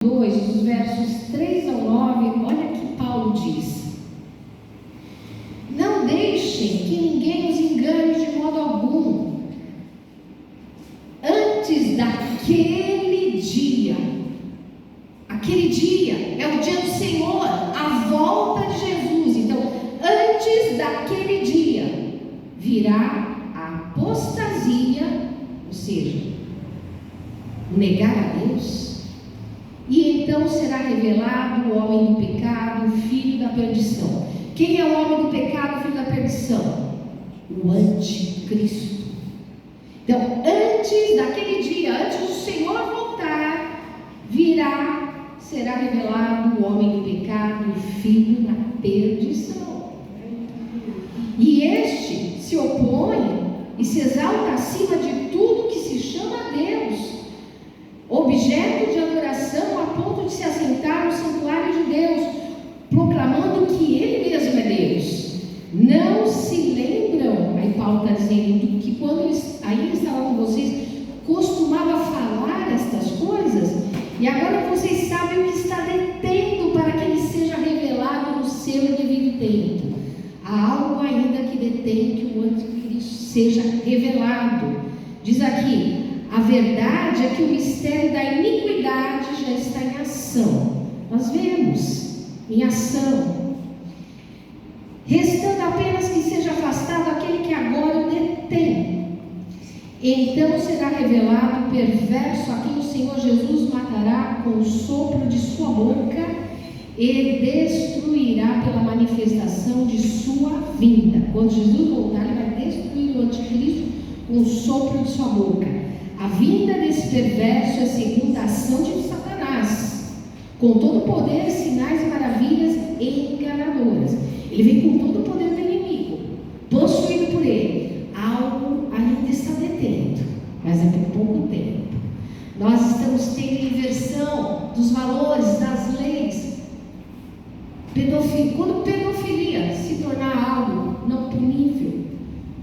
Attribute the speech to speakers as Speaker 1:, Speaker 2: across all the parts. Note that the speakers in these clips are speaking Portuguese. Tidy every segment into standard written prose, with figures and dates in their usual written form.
Speaker 1: 2, os versos 3 ao 9, olha que Paulo diz: não deixem que ninguém os engane de modo algum. Antes daquele dia é o dia do Senhor, a volta de Jesus. Então, antes daquele dia virá a apostasia, ou seja, negar a Deus, e então será revelado o homem do pecado, o filho da perdição. Quem é o homem do pecado, o filho da perdição? O anticristo. Então, antes daquele dia, antes do Senhor voltar, será revelado o homem do pecado, o filho da perdição. E este se opõe e se exalta acima de tudo que se chama Deus, objeto de adoração, a ponto de se assentar no santuário de Deus, proclamando que Ele mesmo é Deus. Não se lembram, aí Paulo está dizendo, do que quando ainda estava com vocês, costumava falar estas coisas, e agora vocês sabem o que está detendo para que Ele seja revelado no seu devido tempo. Há algo ainda que detém que o anticristo seja revelado. Diz aqui: a verdade é que o mistério da iniquidade já está em ação. Nós vemos em ação, restando apenas que seja afastado aquele que agora o detém. Então será revelado o perverso, a quem o Senhor Jesus matará com o sopro de sua boca e destruirá pela manifestação de sua vinda. Quando Jesus voltar, Ele vai destruir o anticristo com o sopro de sua boca. A vinda desse perverso é segundo a ação de Satanás, com todo o poder, sinais e maravilhas enganadoras. Ele vem com todo o poder do inimigo, possuído por ele. Algo ainda está detendo, mas é por pouco tempo. Nós estamos tendo inversão dos valores, das leis. Quando pedofilia se tornar algo não punível,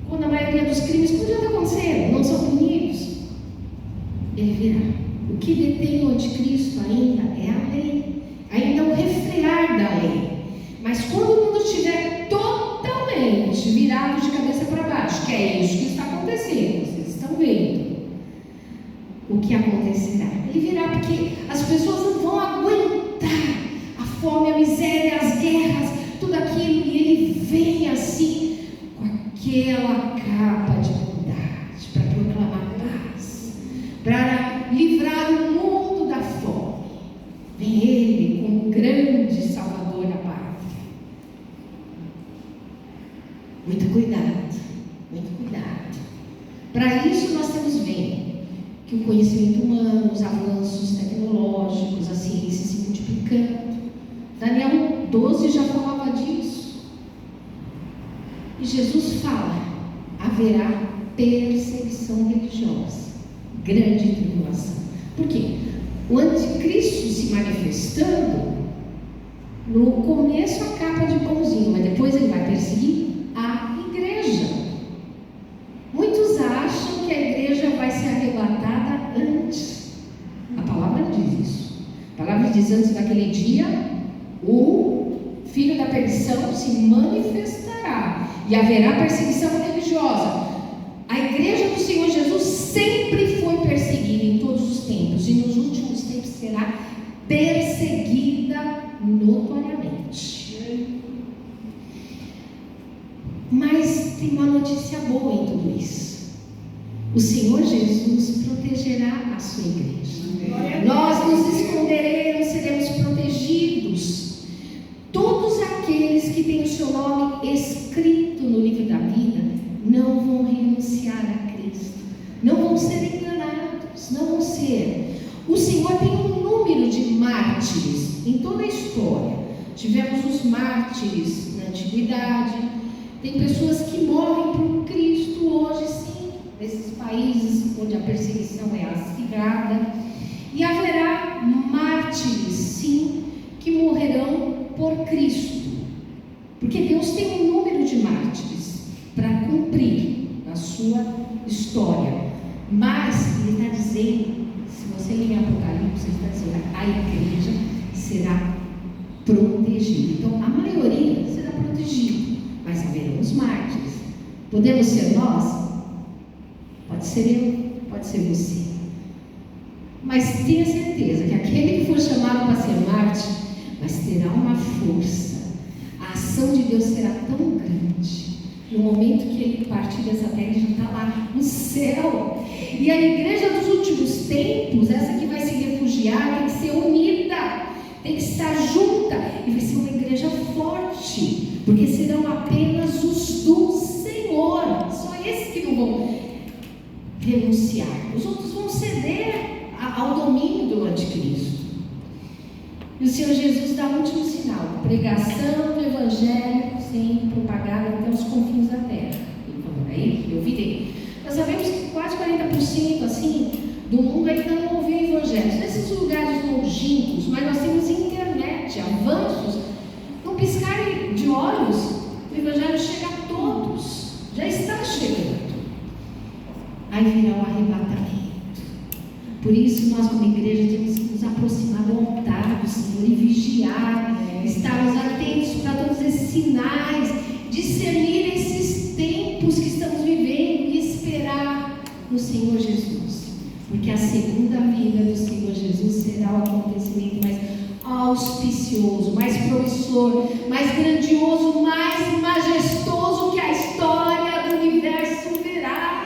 Speaker 1: quando a maioria dos crimes que já está acontecendo não são punidos, ele virá. O que detém o anticristo ainda é a lei, ainda é o refrear da lei. Mas quando o mundo estiver totalmente virado de cabeça para baixo, que é isso que está acontecendo, vocês estão vendo o que acontecerá. Ele virá porque as pessoas não vão aguentar a fome, a miséria, as guerras, tudo aquilo, e ele vem assim com aquela capa de bondade para proclamar paz, para livrar o mundo da fome. Vem ele como grande salvador da pátria. Muito cuidado, muito cuidado. Para isso nós temos vendo que o conhecimento humano, os avanços tecnológicos, a ciência se multiplicando. Daniel 12 já falava disso. E Jesus fala: haverá perseguição religiosa, grande tribulação. Por quê? O anticristo se manifestando, no começo a capa de bonzinho, mas depois ele vai perseguir a igreja. Muitos acham que a igreja vai ser arrebatada antes. A palavra diz isso. A palavra diz: antes daquele dia, o filho da perdição se manifestará e haverá perseguição religiosa. A igreja do Senhor Jesus sempre foi perseguida em todos os tempos, e nos últimos tempos será perseguida notoriamente. Mas tem uma notícia boa em tudo isso: o Senhor Jesus protegerá a sua igreja. Nós nos esconderemos, seremos protegidos. Todos aqueles que têm o seu nome escrito no livro da vida não vão renunciar a Cristo, não vão ser enganados, não vão ser. O Senhor tem um número de mártires em toda a história. Tivemos os mártires na antiguidade, tem pessoas que morrem por Cristo hoje, sim, nesses países onde a perseguição é acirrada, e haverá mártires, sim, que morrerão por Cristo, porque Deus tem um número de mártires para cumprir a sua história. Mas Ele está dizendo, se você ler em Apocalipse, ele vai dizer, a igreja será protegida. Então, a maioria será protegida, mas haverão os mártires. Podemos ser nós? Pode ser eu, pode ser você. Mas tenha certeza que aquele que for chamado para ser mártir, mas terá uma força. A ação de Deus será tão grande. No momento que ele partir dessa terra, ele já está lá no céu. E a igreja dos últimos tempos, essa que vai se refugiar, tem que ser unida, tem que estar junta, e vai ser uma igreja forte, porque serão apenas os do Senhor, só esses que não vão renunciar, os outros vão ceder ao domínio do anticristo. E o Senhor Jesus dá o último sinal: pregação do evangelho sem propagada até os confins da terra. Ele falou, aí eu virei. Nós sabemos que quase 40% assim, do mundo ainda não ouviu o evangelho. Nesses lugares longínquos, mas nós temos internet, avanços, não piscar de olhos, o evangelho chega a todos, já está chegando. Aí virá o arrebatamento. Por isso nós como igreja temos que nos aproximar do altar do Senhor e vigiar, estarmos atentos para todos esses sinais, discernir esses tempos que estamos vivendo e esperar no Senhor Jesus, porque a segunda vinda do Senhor Jesus será o acontecimento mais auspicioso, mais promissor, mais grandioso, mais majestoso que a história do universo verá.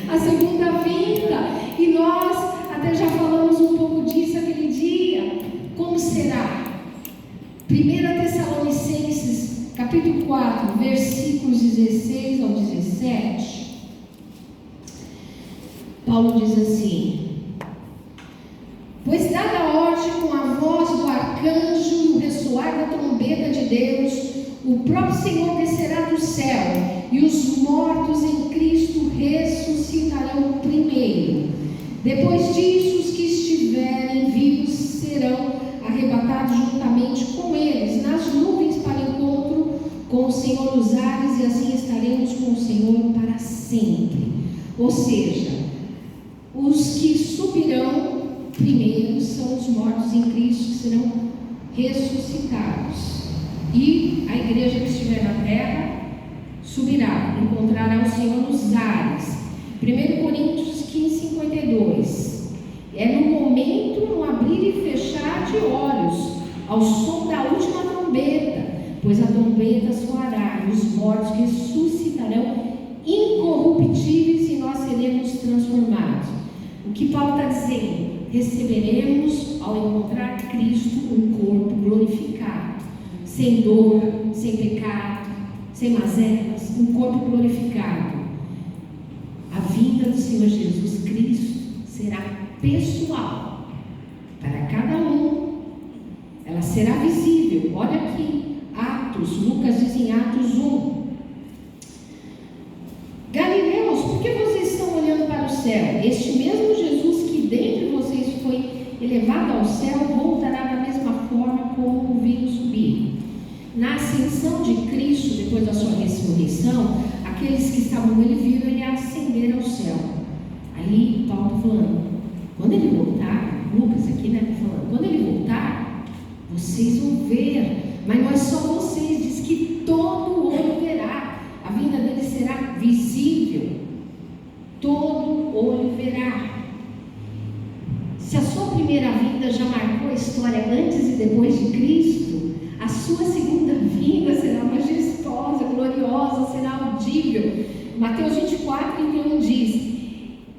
Speaker 1: A segunda vinda. E nós até já falamos um pouco disso aquele dia. Como será? 1 Tessalonicenses capítulo 4, versículos 16 ao 17. Paulo diz assim: pois dada a ordem com a voz do arcanjo e o ressoar da trombeta de Deus, o próprio Senhor descerá do céu, e os mortos em Cristo ressuscitarão primeiro. Depois disso, os que estiverem vivos serão arrebatados juntamente com eles nas nuvens para encontro com o Senhor nos ares, e assim estaremos com o Senhor para sempre. Ou seja, os que subirão primeiro são os mortos em Cristo, que serão ressuscitados. E a igreja que estiver na terra subirá, encontrará o Senhor nos ares. 1 Coríntios 15, 52. É no momento, no abrir e fechar de olhos, ao som da última trombeta, pois a trombeta soará, e os mortos ressuscitarão incorruptíveis, e nós seremos transformados. O que Paulo está dizendo? Receberemos, ao encontrar Cristo, um corpo glorificado, sem dor, sem pecado, sem mazelas, um corpo glorificado. A vinda do Senhor Jesus Cristo será pessoal para cada um. Ela será visível. Olha aqui, Atos, Lucas diz em Atos 1. Galileus, por que vocês estão olhando para o céu? Este mesmo Jesus que dentre vocês foi elevado ao céu, voltará da mesma forma como o viram subir. Na ascensão de Cristo, depois da sua ressurreição, aqueles que estavam nele viram ele ascender ao céu. Aí Paulo falando, quando ele voltar, Lucas aqui, né, falando, quando ele voltar, vocês vão ver, mas não é só vocês, diz que todo olho verá. A vinda dele será visível, todo olho verá. Se a sua primeira vinda já marcou a história antes e depois de Cristo, a sua segunda vinda será majestosa, gloriosa, será audível. Mateus 24, 31 diz: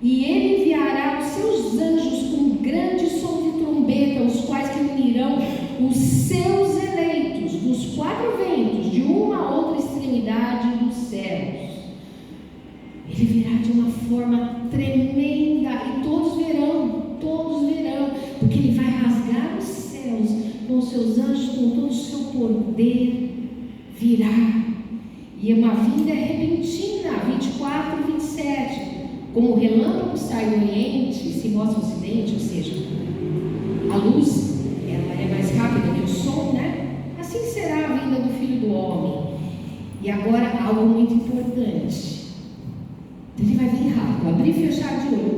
Speaker 1: e ele enviará os seus anjos com grande som de trombeta, os quais reunirão os seus eleitos dos quatro ventos, de uma a outra extremidade dos céus. Ele virá de uma forma tremenda, e todos verão, porque ele vai rasgar os céus com os seus anjos, com todo o seu poder, virá. E é uma vinda repentina, 24 e 27, como o relâmpago sai do oriente e se mostra no ocidente, ou seja, a luz, ela é mais rápida que o som, né? Assim será a vinda do Filho do Homem. E agora, algo muito importante. Ele vai vir rápido, abrir e fechar de olho.